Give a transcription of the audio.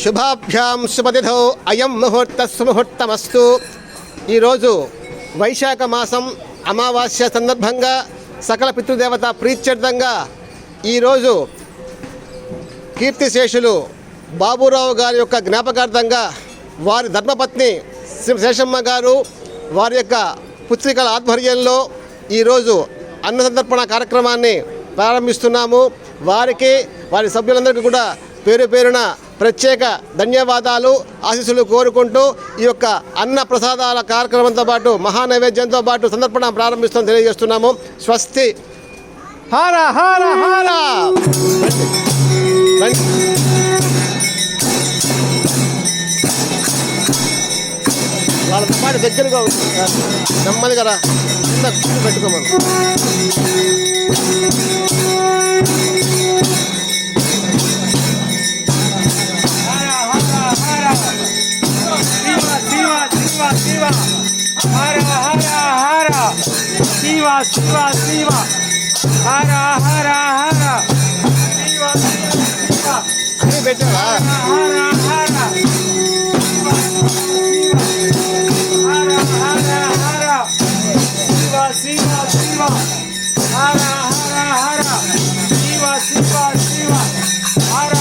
శుభాభ్యాం శుభతిథౌ అయం ముహూర్త సుముహూర్తమస్తు. ఈరోజు వైశాఖ మాసం అమావాస్య సందర్భంగా సకల పితృదేవత ప్రీత్యర్థంగా ఈరోజు కీర్తిశేషులు బాబురావు గారి యొక్క జ్ఞాపకార్థంగా వారి ధర్మపత్ని శ్రీ శేషమ్మ గారు వారి యొక్క పుత్రికల ఆధ్వర్యంలో ఈరోజు అన్న సంతర్పణ కార్యక్రమాన్ని ప్రారంభిస్తున్నాము. వారికి వారి సభ్యులందరికీ కూడా పేరు పేరున ప్రత్యేక ధన్యవాదాలు ఆశీస్సులు కోరుకుంటూ ఈ యొక్క అన్న ప్రసాదాల కార్యక్రమంతో పాటు మహానైవేద్యంతో పాటు సందర్పణ ప్రారంభిస్తాం తెలియజేస్తున్నాము. స్వస్తి. హార హార హార. వాళ్ళతో పాటు దగ్గరగా నెమ్మది కదా పెట్టుకోమను. హర హర హర శివ శివ శివ హర హర హర శివ శివ అన్నీ పెట్టారా? హర హర హర హర హర శివ శివ శివ హర హర హర శివ శివ శివ హర